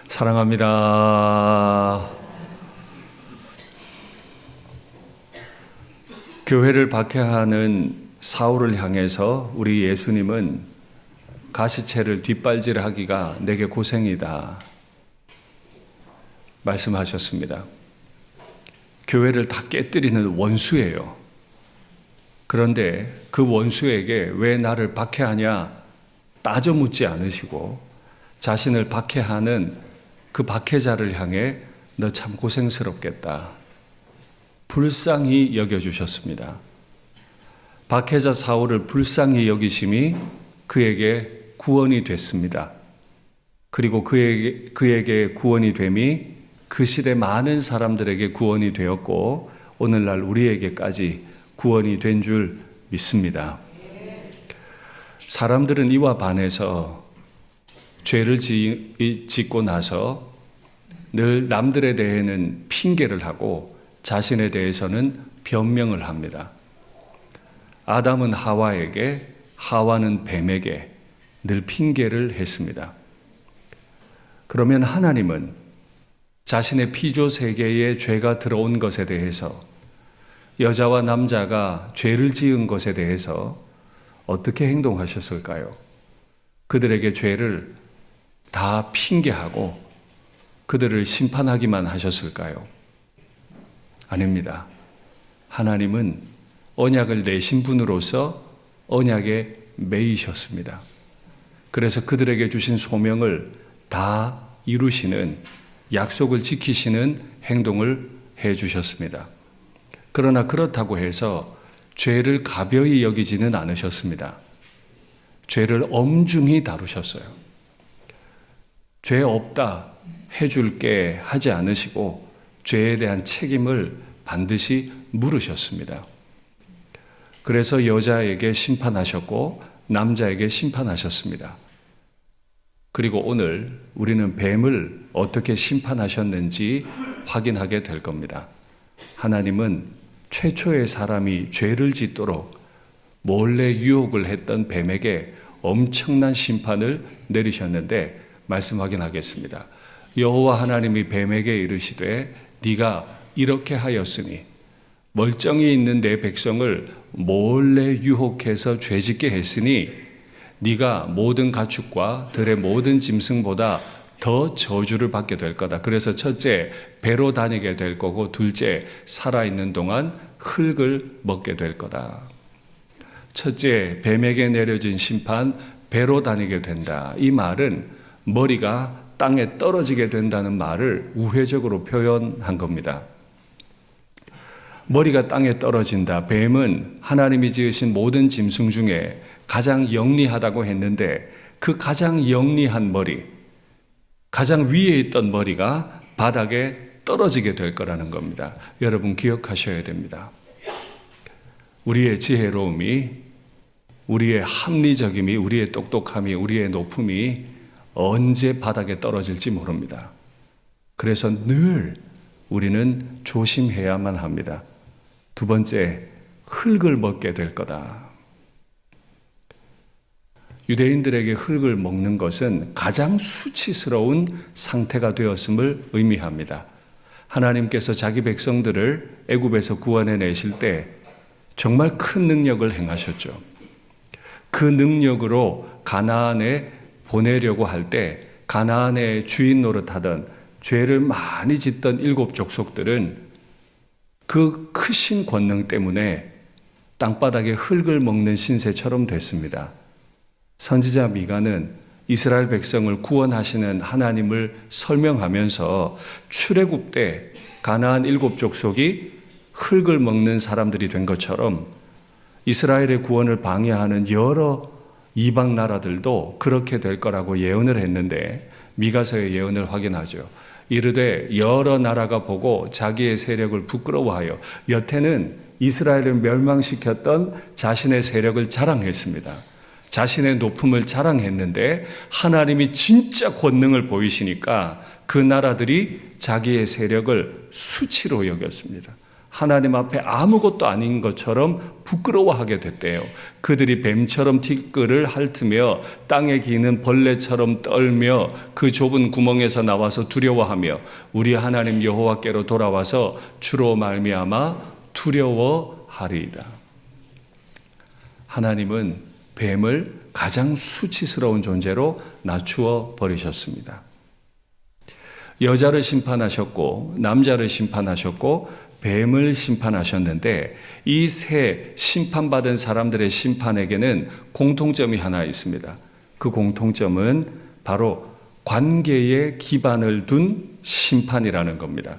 사랑합니다. 교회를 박해하는 사울을 향해서 우리 예수님은 가시채를 뒷발질하기가 내게 고생이다 말씀하셨습니다. 교회를 다 깨뜨리는 원수예요. 그런데 그 원수에게 왜 나를 박해하냐 따져 묻지 않으시고 자신을 박해하는 그 박해자를 향해 너 참 고생스럽겠다 불쌍히 여겨주셨습니다. 박해자 사울을 불쌍히 여기심이 그에게 구원이 됐습니다. 그리고 그에게 구원이 됨이 그 시대 많은 사람들에게 구원이 되었고 오늘날 우리에게까지 구원이 된 줄 믿습니다. 사람들은 이와 반해서 죄를 짓고 나서 늘 남들에 대해는 핑계를 하고 자신에 대해서는 변명을 합니다. 아담은 하와에게, 하와는 뱀에게 늘 핑계를 했습니다. 그러면 하나님은 자신의 피조 세계에 죄가 들어온 것에 대해서 여자와 남자가 죄를 지은 것에 대해서 어떻게 행동하셨을까요? 그들에게 죄를 다 핑계하고 그들을 심판하기만 하셨을까요? 아닙니다. 하나님은 언약을 내신 분으로서 언약에 매이셨습니다. 그래서 그들에게 주신 소명을 다 이루시는, 약속을 지키시는 행동을 해 주셨습니다. 그러나 그렇다고 해서 죄를 가벼이 여기지는 않으셨습니다. 죄를 엄중히 다루셨어요. 죄 없다 해줄게 하지 않으시고 죄에 대한 책임을 반드시 물으셨습니다. 그래서 여자에게 심판하셨고 남자에게 심판하셨습니다. 그리고 오늘 우리는 뱀을 어떻게 심판하셨는지 확인하게 될 겁니다. 하나님은 최초의 사람이 죄를 짓도록 몰래 유혹을 했던 뱀에게 엄청난 심판을 내리셨는데 말씀 확인하겠습니다. 여호와 하나님이 뱀에게 이르시되 네가 이렇게 하였으니 멀쩡히 있는 내 백성을 몰래 유혹해서 죄짓게 했으니 네가 모든 가축과 들의 모든 짐승보다 더 저주를 받게 될 거다. 그래서 첫째 배로 다니게 될 거고 둘째 살아있는 동안 흙을 먹게 될 거다. 첫째 뱀에게 내려진 심판 배로 다니게 된다. 이 말은 머리가 땅에 떨어지게 된다는 말을 우회적으로 표현한 겁니다. 머리가 땅에 떨어진다. 뱀은 하나님이 지으신 모든 짐승 중에 가장 영리하다고 했는데 그 가장 영리한 머리, 가장 위에 있던 머리가 바닥에 떨어지게 될 거라는 겁니다. 여러분 기억하셔야 됩니다. 우리의 지혜로움이, 우리의 합리적임이, 우리의 똑똑함이, 우리의 높음이 언제 바닥에 떨어질지 모릅니다. 그래서 늘 우리는 조심해야만 합니다. 두 번째, 흙을 먹게 될 거다. 유대인들에게 흙을 먹는 것은 가장 수치스러운 상태가 되었음을 의미합니다. 하나님께서 자기 백성들을 애굽에서 구원해 내실 때 정말 큰 능력을 행하셨죠. 그 능력으로 가나안에 보내려고 할 때 가나안의 주인 노릇하던 죄를 많이 짓던 일곱 족속들은 그 크신 권능 때문에 땅바닥에 흙을 먹는 신세처럼 됐습니다. 선지자 미가는 이스라엘 백성을 구원하시는 하나님을 설명하면서 출애굽 때 가나안 일곱 족속이 흙을 먹는 사람들이 된 것처럼 이스라엘의 구원을 방해하는 여러 이방 나라들도 그렇게 될 거라고 예언을 했는데 미가서의 예언을 확인하죠. 이르되 여러 나라가 보고 자기의 세력을 부끄러워하여 여태는 이스라엘을 멸망시켰던 자신의 세력을 자랑했습니다. 자신의 높음을 자랑했는데 하나님이 진짜 권능을 보이시니까 그 나라들이 자기의 세력을 수치로 여겼습니다. 하나님 앞에 아무것도 아닌 것처럼 부끄러워하게 됐대요. 그들이 뱀처럼 티끌을 핥으며 땅에 기는 벌레처럼 떨며 그 좁은 구멍에서 나와서 두려워하며 우리 하나님 여호와께로 돌아와서 주로 말미암아 두려워하리이다. 하나님은 뱀을 가장 수치스러운 존재로 낮추어 버리셨습니다. 여자를 심판하셨고 남자를 심판하셨고 뱀을 심판하셨는데 이 세 심판받은 사람들의 심판에게는 공통점이 하나 있습니다. 그 공통점은 바로 관계에 기반을 둔 심판이라는 겁니다.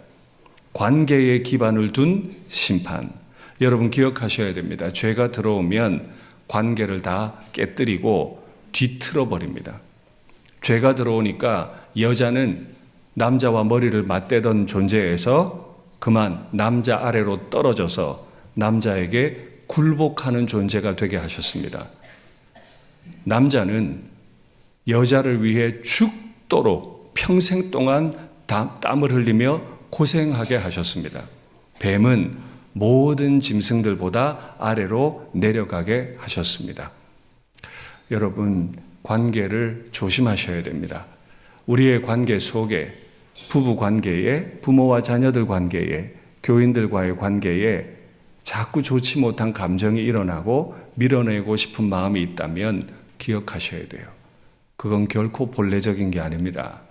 관계에 기반을 둔 심판. 여러분 기억하셔야 됩니다. 죄가 들어오면 관계를 다 깨뜨리고 뒤틀어 버립니다. 죄가 들어오니까 여자는 남자와 머리를 맞대던 존재에서 그만 남자 아래로 떨어져서 남자에게 굴복하는 존재가 되게 하셨습니다. 남자는 여자를 위해 죽도록 평생 동안 땀을 흘리며 고생하게 하셨습니다. 뱀은 모든 짐승들보다 아래로 내려가게 하셨습니다. 여러분, 관계를 조심하셔야 됩니다. 우리의 관계 속에 부부 관계에, 부모와 자녀들 관계에, 교인들과의 관계에 자꾸 좋지 못한 감정이 일어나고 밀어내고 싶은 마음이 있다면 기억하셔야 돼요. 그건 결코 본래적인 게 아닙니다.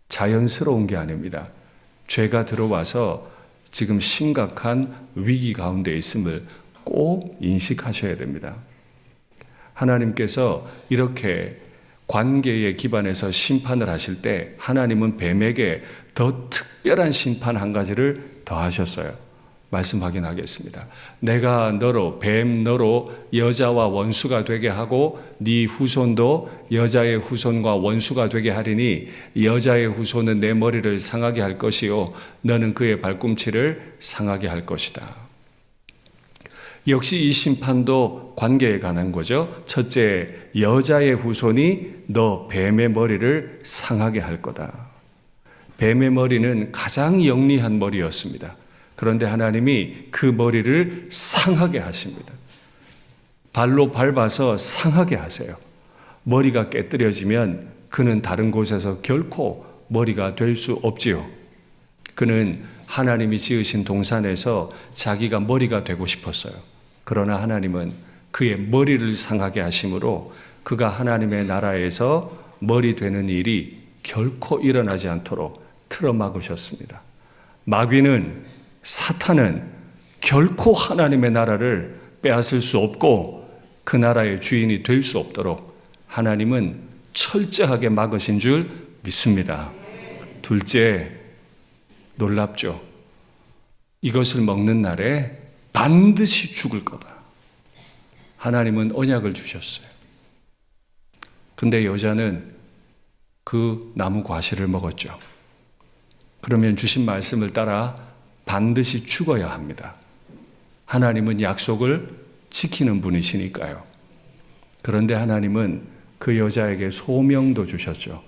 자연스러운 게 아닙니다. 죄가 들어와서 지금 심각한 위기 가운데 있음을 꼭 인식하셔야 됩니다. 하나님께서 이렇게 관계에 기반해서 심판을 하실 때 하나님은 뱀에게 더 특별한 심판 한 가지를 더 하셨어요. 말씀 확인하겠습니다. 내가 너로 뱀 너로 여자와 원수가 되게 하고 네 후손도 여자의 후손과 원수가 되게 하리니 여자의 후손은 내 머리를 상하게 할 것이요 너는 그의 발꿈치를 상하게 할 것이다. 역시 이 심판도 관계에 관한 거죠. 첫째, 여자의 후손이 너 뱀의 머리를 상하게 할 거다. 뱀의 머리는 가장 영리한 머리였습니다. 그런데 하나님이 그 머리를 상하게 하십니다. 발로 밟아서 상하게 하세요. 머리가 깨뜨려지면 그는 다른 곳에서 결코 머리가 될 수 없지요. 그는 하나님이 지으신 동산에서 자기가 머리가 되고 싶었어요. 그러나 하나님은 그의 머리를 상하게 하심으로 그가 하나님의 나라에서 머리 되는 일이 결코 일어나지 않도록 틀어막으셨습니다. 마귀는, 사탄은 결코 하나님의 나라를 빼앗을 수 없고 그 나라의 주인이 될 수 없도록 하나님은 철저하게 막으신 줄 믿습니다. 둘째, 놀랍죠? 이것을 먹는 날에 반드시 죽을 거다. 하나님은 언약을 주셨어요. 근데 여자는 그 나무 과실을 먹었죠. 그러면 주신 말씀을 따라 반드시 죽어야 합니다. 하나님은 약속을 지키는 분이시니까요. 그런데 하나님은 그 여자에게 소명도 주셨죠.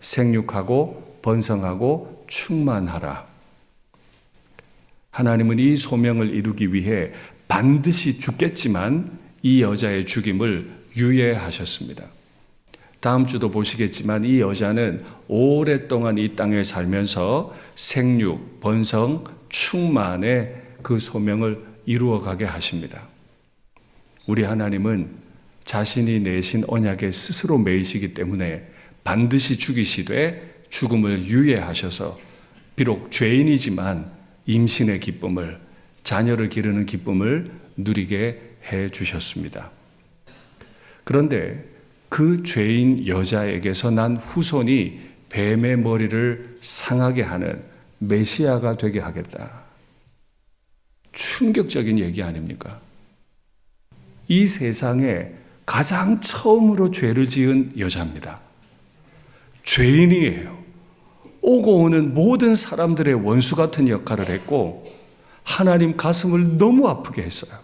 생육하고 번성하고 충만하라. 하나님은 이 소명을 이루기 위해 반드시 죽겠지만 이 여자의 죽임을 유예하셨습니다. 다음 주도 보시겠지만 이 여자는 오랫동안 이 땅에 살면서 생육, 번성, 충만의 그 소명을 이루어가게 하십니다. 우리 하나님은 자신이 내신 언약에 스스로 매이시기 때문에 반드시 죽이시되 죽음을 유예하셔서 비록 죄인이지만 임신의 기쁨을, 자녀를 기르는 기쁨을 누리게 해 주셨습니다. 그런데 그 죄인 여자에게서 난 후손이 뱀의 머리를 상하게 하는 메시아가 되게 하겠다. 충격적인 얘기 아닙니까? 이 세상에 가장 처음으로 죄를 지은 여자입니다. 죄인이에요. 오고 오는 모든 사람들의 원수 같은 역할을 했고 하나님 가슴을 너무 아프게 했어요.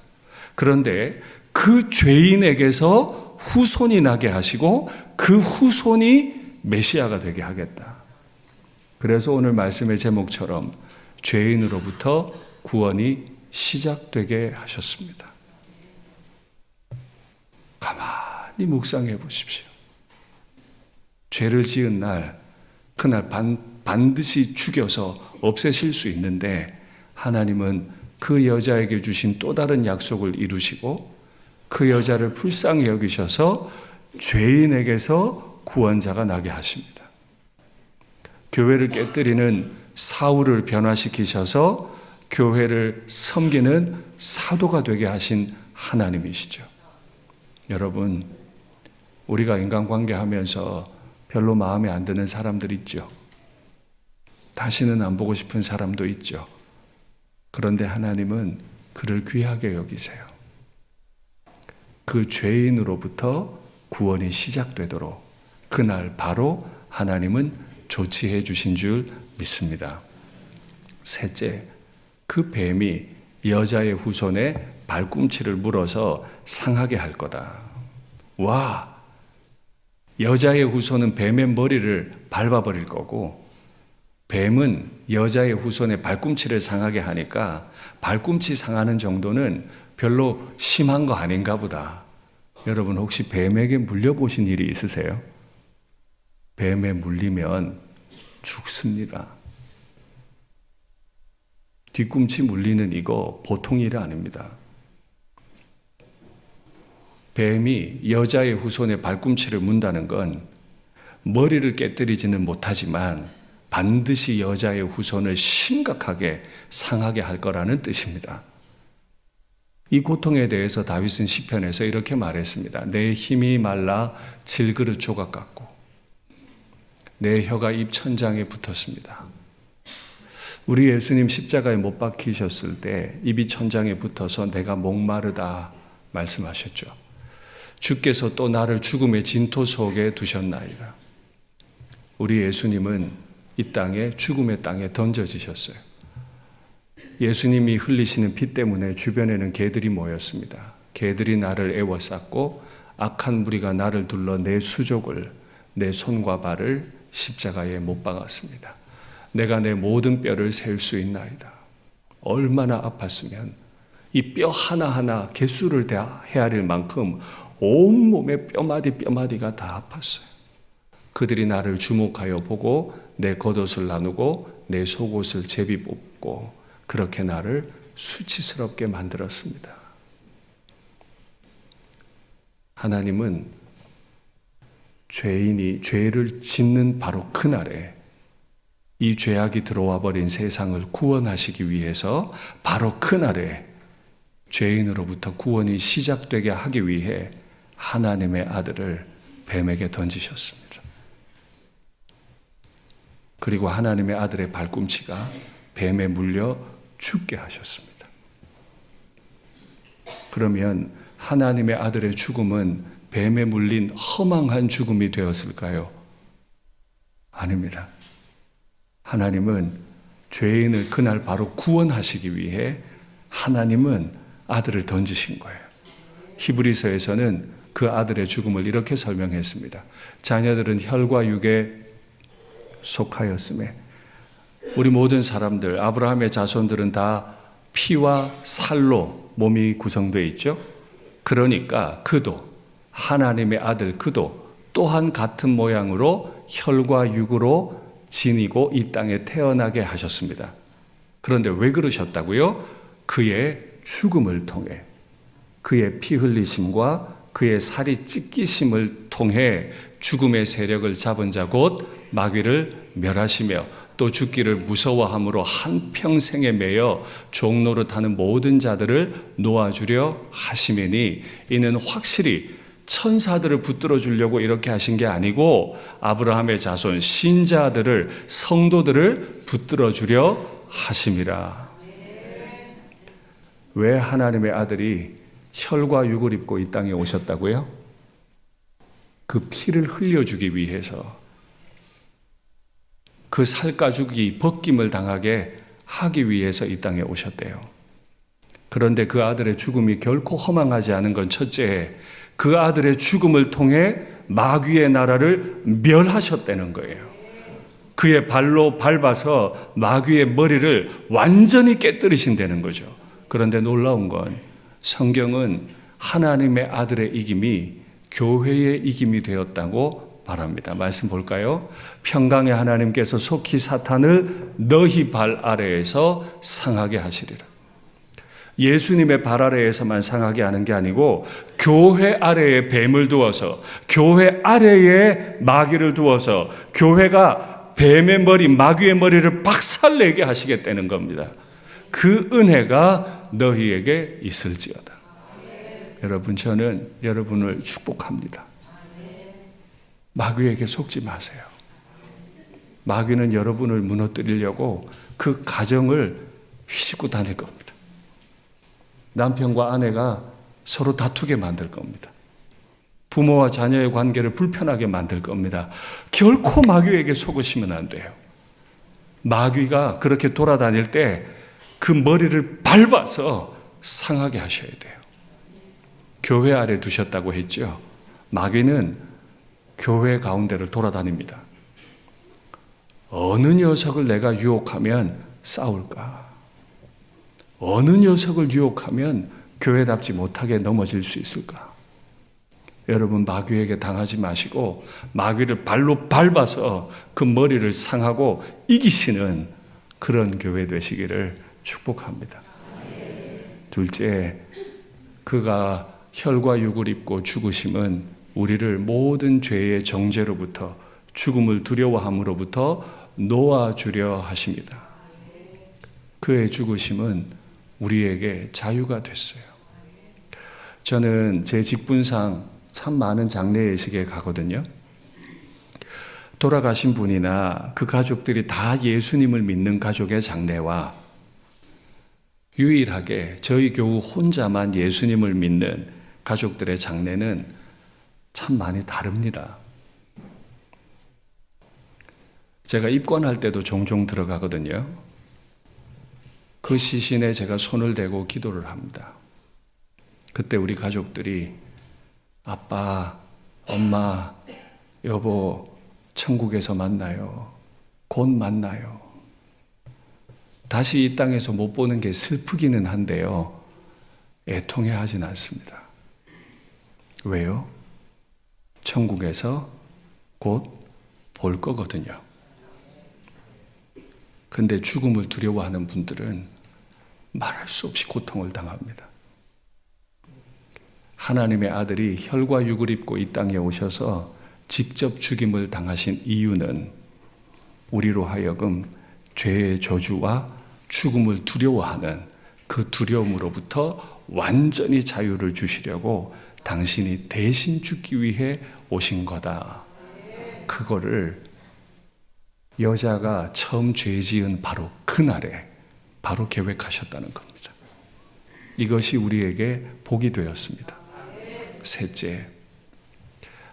그런데 그 죄인에게서 후손이 나게 하시고 그 후손이 메시아가 되게 하겠다. 그래서 오늘 말씀의 제목처럼 죄인으로부터 구원이 시작되게 하셨습니다. 가만히 묵상해 보십시오. 죄를 지은 날, 그날 반드시 죽여서 없애실 수 있는데 하나님은 그 여자에게 주신 또 다른 약속을 이루시고 그 여자를 불쌍히 여기셔서 죄인에게서 구원자가 나게 하십니다. 교회를 깨뜨리는 사울을 변화시키셔서 교회를 섬기는 사도가 되게 하신 하나님이시죠. 여러분, 우리가 인간관계 하면서 별로 마음에 안 드는 사람들 있죠. 다시는 안 보고 싶은 사람도 있죠. 그런데 하나님은 그를 귀하게 여기세요. 그 죄인으로부터 구원이 시작되도록 그날 바로 하나님은 조치해 주신 줄 믿습니다. 셋째, 그 뱀이 여자의 후손의 발꿈치를 물어서 상하게 할 거다. 와, 여자의 후손은 뱀의 머리를 밟아버릴 거고 뱀은 여자의 후손의 발꿈치를 상하게 하니까 발꿈치 상하는 정도는 별로 심한 거 아닌가 보다. 여러분 혹시 뱀에게 물려보신 일이 있으세요? 뱀에 물리면 죽습니다. 뒤꿈치 물리는 이거 보통 일이 아닙니다. 뱀이 여자의 후손의 발꿈치를 문다는 건 머리를 깨뜨리지는 못하지만 반드시 여자의 후손을 심각하게 상하게 할 거라는 뜻입니다. 이 고통에 대해서 다윗은 시편에서 이렇게 말했습니다. 내 힘이 말라 질그릇 조각 같고 내 혀가 입 천장에 붙었습니다. 우리 예수님 십자가에 못 박히셨을 때 입이 천장에 붙어서 내가 목마르다 말씀하셨죠. 주께서 또 나를 죽음의 진토 속에 두셨나이다. 우리 예수님은 이 땅에 죽음의 땅에 던져지셨어요. 예수님이 흘리시는 피 때문에 주변에는 개들이 모였습니다. 개들이 나를 애워쌌고 악한 무리가 나를 둘러 내 수족을, 내 손과 발을 십자가에 못 박았습니다. 내가 내 모든 뼈를 셀 수 있나이다. 얼마나 아팠으면 이 뼈 하나하나 개수를 다 헤아릴 만큼 온몸의 뼈마디가 다 아팠어요. 그들이 나를 주목하여 보고 내 겉옷을 나누고 내 속옷을 제비 뽑고 그렇게 나를 수치스럽게 만들었습니다. 하나님은 죄인이 죄를 짓는 바로 그날에 이 죄악이 들어와 버린 세상을 구원하시기 위해서 바로 그날에 죄인으로부터 구원이 시작되게 하기 위해 하나님의 아들을 뱀에게 던지셨습니다. 그리고 하나님의 아들의 발꿈치가 뱀에 물려 죽게 하셨습니다. 그러면 하나님의 아들의 죽음은 뱀에 물린 허망한 죽음이 되었을까요? 아닙니다. 하나님은 죄인을 그날 바로 구원하시기 위해 하나님은 아들을 던지신 거예요. 히브리서에서는 그 아들의 죽음을 이렇게 설명했습니다. 자녀들은 혈과 육에 속하였음에 우리 모든 사람들, 아브라함의 자손들은 다 피와 살로 몸이 구성되어 있죠. 그러니까 그도 하나님의 아들 그도 또한 같은 모양으로 혈과 육으로 지니고 이 땅에 태어나게 하셨습니다. 그런데 왜 그러셨다고요? 그의 죽음을 통해 그의 피 흘리심과 그의 살이 찢기심을 통해 죽음의 세력을 잡은 자 곧 마귀를 멸하시며 또 죽기를 무서워함으로 한평생에 매여 종노릇하는 모든 자들을 놓아주려 하심이니 이는 확실히 천사들을 붙들어 주려고 이렇게 하신 게 아니고 아브라함의 자손 신자들을 성도들을 붙들어 주려 하심이라. 왜 하나님의 아들이 혈과 육을 입고 이 땅에 오셨다고요? 그 피를 흘려주기 위해서 그 살가죽이 벗김을 당하게 하기 위해서 이 땅에 오셨대요. 그런데 그 아들의 죽음이 결코 허망하지 않은 건 첫째, 그 아들의 죽음을 통해 마귀의 나라를 멸하셨다는 거예요. 그의 발로 밟아서 마귀의 머리를 완전히 깨뜨리신다는 거죠. 그런데 놀라운 건 성경은 하나님의 아들의 이김이 교회의 이김이 되었다고 말합니다. 말씀 볼까요? 평강의 하나님께서 속히 사탄을 너희 발 아래에서 상하게 하시리라. 예수님의 발 아래에서만 상하게 하는 게 아니고 교회 아래에 뱀을 두어서, 교회 아래에 마귀를 두어서 교회가 뱀의 머리, 마귀의 머리를 박살내게 하시겠다는 겁니다. 그 은혜가 너희에게 있을지어다. 여러분, 저는 여러분을 축복합니다. 마귀에게 속지 마세요. 마귀는 여러분을 무너뜨리려고 그 가정을 휘젓고 다닐 겁니다. 남편과 아내가 서로 다투게 만들 겁니다. 부모와 자녀의 관계를 불편하게 만들 겁니다. 결코 마귀에게 속으시면 안 돼요. 마귀가 그렇게 돌아다닐 때 그 머리를 밟아서 상하게 하셔야 돼요. 교회 아래 두셨다고 했죠. 마귀는 교회 가운데를 돌아다닙니다. 어느 녀석을 내가 유혹하면 싸울까? 어느 녀석을 유혹하면 교회답지 못하게 넘어질 수 있을까? 여러분, 마귀에게 당하지 마시고 마귀를 발로 밟아서 그 머리를 상하고 이기시는 그런 교회 되시기를 축복합니다. 둘째, 그가 혈과 육을 입고 죽으심은 우리를 모든 죄의 정죄로부터, 죽음을 두려워함으로부터 놓아주려 하십니다. 그의 죽으심은 우리에게 자유가 됐어요. 저는 제 직분상 참 많은 장례 예식에 가거든요. 돌아가신 분이나 그 가족들이 다 예수님을 믿는 가족의 장례와 유일하게 저희 교우 혼자만 예수님을 믿는 가족들의 장례는 참 많이 다릅니다. 제가 입관할 때도 종종 들어가거든요. 그 시신에 제가 손을 대고 기도를 합니다. 그때 우리 가족들이 아빠, 엄마, 여보, 천국에서 만나요. 곧 만나요. 다시 이 땅에서 못 보는 게 슬프기는 한데요. 애통해 하진 않습니다. 왜요? 천국에서 곧 볼 거거든요. 근데 죽음을 두려워하는 분들은 말할 수 없이 고통을 당합니다. 하나님의 아들이 혈과 육을 입고 이 땅에 오셔서 직접 죽임을 당하신 이유는 우리로 하여금 죄의 저주와 죽음을 두려워하는 그 두려움으로부터 완전히 자유를 주시려고 당신이 대신 죽기 위해 오신 거다. 그거를 여자가 처음 죄 지은 바로 그날에 바로 계획하셨다는 겁니다. 이것이 우리에게 복이 되었습니다. 셋째,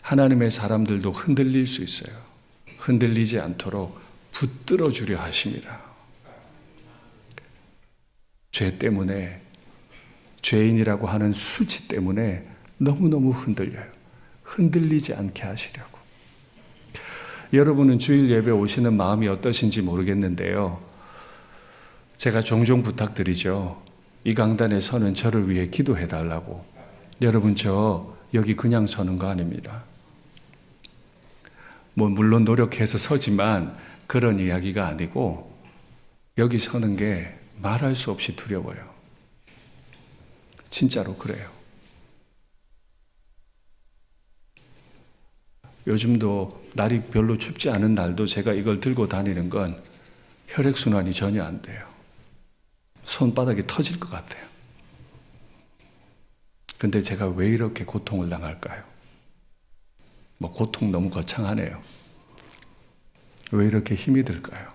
하나님의 사람들도 흔들릴 수 있어요. 흔들리지 않도록 붙들어 주려 하십니다. 죄 때문에, 죄인이라고 하는 수치 때문에 너무너무 흔들려요. 흔들리지 않게 하시려고. 여러분은 주일 예배 오시는 마음이 어떠신지 모르겠는데요. 제가 종종 부탁드리죠. 이 강단에 서는 저를 위해 기도해 달라고. 여러분, 저 여기 그냥 서는 거 아닙니다. 물론 노력해서 서지만 그런 이야기가 아니고 여기 서는 게 말할 수 없이 두려워요. 진짜로 그래요. 요즘도 날이 별로 춥지 않은 날도 제가 이걸 들고 다니는 건 혈액순환이 전혀 안 돼요. 손바닥이 터질 것 같아요. 근데 제가 왜 이렇게 고통을 당할까요? 고통 너무 거창하네요. 왜 이렇게 힘이 들까요?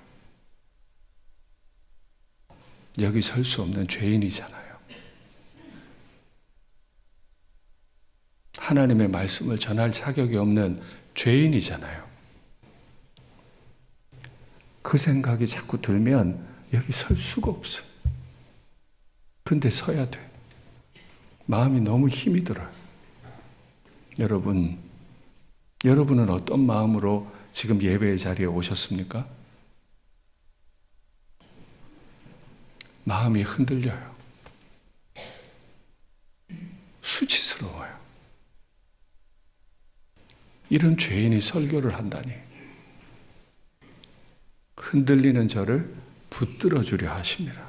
여기 설 수 없는 죄인이잖아요. 하나님의 말씀을 전할 자격이 없는 죄인이잖아요. 그 생각이 자꾸 들면 여기 설 수가 없어요. 근데 서야 돼. 마음이 너무 힘이 들어요. 여러분은 어떤 마음으로 지금 예배의 자리에 오셨습니까? 마음이 흔들려요. 수치스러워요. 이런 죄인이 설교를 한다니. 흔들리는 저를 붙들어 주려 하십니다.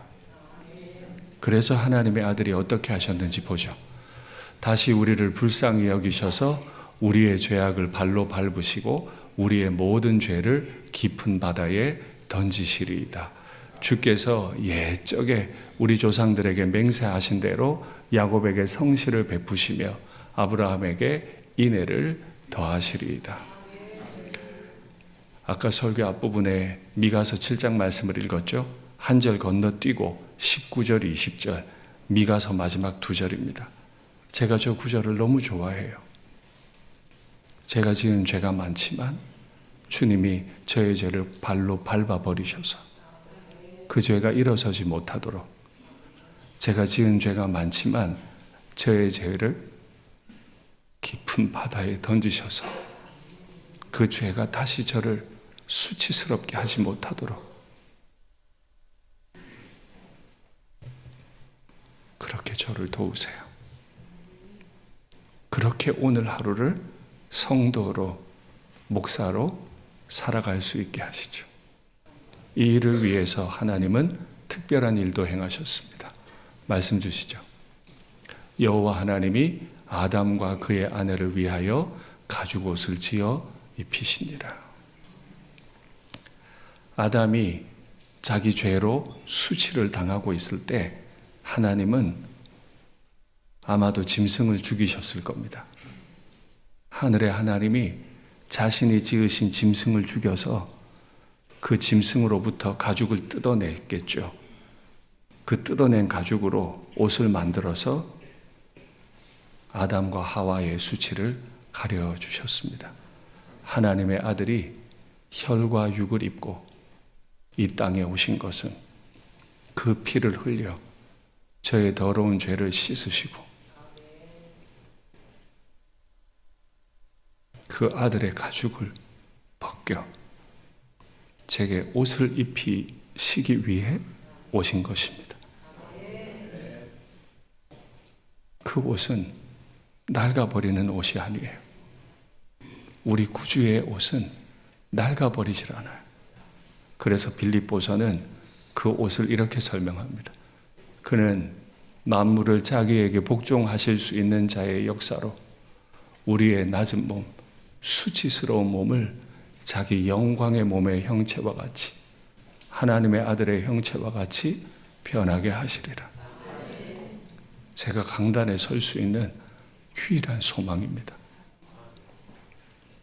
그래서 하나님의 아들이 어떻게 하셨는지 보죠. 다시 우리를 불쌍히 여기셔서 우리의 죄악을 발로 밟으시고 우리의 모든 죄를 깊은 바다에 던지시리이다. 주께서 옛적에 우리 조상들에게 맹세하신 대로 야곱에게 성실을 베푸시며 아브라함에게 인애를 더하시리이다. 아까 설교 앞부분에 미가서 7장 말씀을 읽었죠. 한 절 건너뛰고 19절, 20절, 미가서 마지막 두 절입니다. 제가 저 구절을 너무 좋아해요. 제가 지은 죄가 많지만 주님이 저의 죄를 발로 밟아버리셔서 그 죄가 일어서지 못하도록, 제가 지은 죄가 많지만 저의 죄를 깊은 바다에 던지셔서 그 죄가 다시 저를 수치스럽게 하지 못하도록 그렇게 저를 도우세요. 그렇게 오늘 하루를 성도로, 목사로 살아갈 수 있게 하시죠. 이 일을 위해서 하나님은 특별한 일도 행하셨습니다. 말씀 주시죠. 여호와 하나님이 아담과 그의 아내를 위하여 가죽옷을 지어 입히시니라. 아담이 자기 죄로 수치를 당하고 있을 때 하나님은 아마도 짐승을 죽이셨을 겁니다. 하늘의 하나님이 자신이 지으신 짐승을 죽여서 그 짐승으로부터 가죽을 뜯어냈겠죠. 그 뜯어낸 가죽으로 옷을 만들어서 아담과 하와의 수치를 가려주셨습니다. 하나님의 아들이 혈과 육을 입고 이 땅에 오신 것은 그 피를 흘려 저의 더러운 죄를 씻으시고 그 아들의 가죽을 벗겨 제게 옷을 입히시기 위해 오신 것입니다. 그 옷은 낡아버리는 옷이 아니에요. 우리 구주의 옷은 낡아버리질 않아요. 그래서 빌립보서는 그 옷을 이렇게 설명합니다. 그는 만물을 자기에게 복종하실 수 있는 자의 역사로 우리의 낮은 몸, 수치스러운 몸을 자기 영광의 몸의 형체와 같이, 하나님의 아들의 형체와 같이 변하게 하시리라. 제가 강단에 설 수 있는 유일한 소망입니다.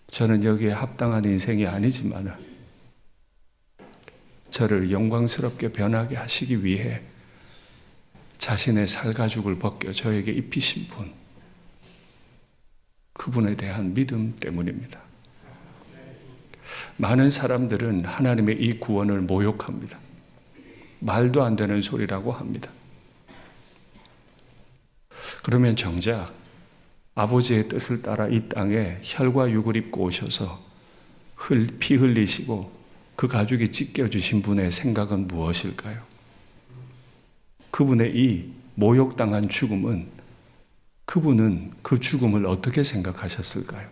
저는 여기에 합당한 인생이 아니지만 저를 영광스럽게 변하게 하시기 위해 자신의 살가죽을 벗겨 저에게 입히신 분, 그분에 대한 믿음 때문입니다. 많은 사람들은 하나님의 이 구원을 모욕합니다. 말도 안 되는 소리라고 합니다. 그러면 정작 아버지의 뜻을 따라 이 땅에 혈과 육을 입고 오셔서 피 흘리시고 그 가죽이 찢겨주신 분의 생각은 무엇일까요? 그분의 이 모욕당한 죽음은, 그분은 그 죽음을 어떻게 생각하셨을까요?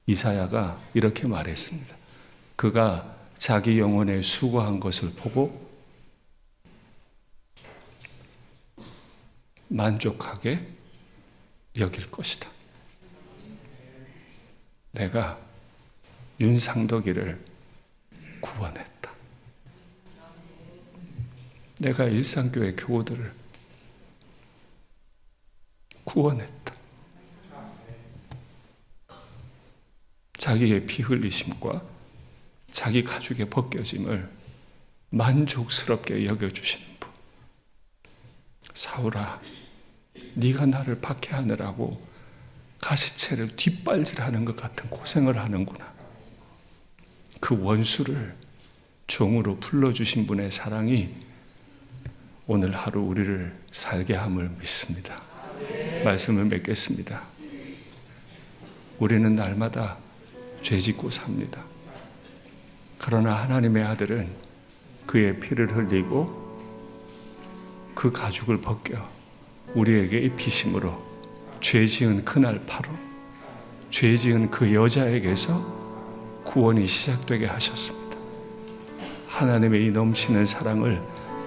이사야가 이렇게 말했습니다. 그가 자기 영혼에 수고한 것을 보고 만족하게 여길 것이다. 내가 윤상덕이를 구원했다. 내가 일상교회 교우들을 구원했다. 자기의 피 흘리심과 자기 가죽의 벗겨짐을 만족스럽게 여겨주시는 분. 사울아, 네가 나를 박해하느라고 가시채를 뒷발질하는 것 같은 고생을 하는구나. 그 원수를 종으로 불러주신 분의 사랑이 오늘 하루 우리를 살게 함을 믿습니다. 말씀을 맺겠습니다. 우리는 날마다 죄짓고 삽니다. 그러나 하나님의 아들은 그의 피를 흘리고 그 가죽을 벗겨 우리에게 입히심으로 죄 지은 그날 바로 죄 지은 그 여자에게서 구원이 시작되게 하셨습니다. 하나님의 이 넘치는 사랑을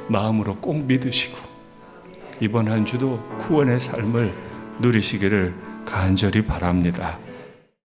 마음으로 꼭 믿으시고 이번 한 주도 구원의 삶을 누리시기를 간절히 바랍니다.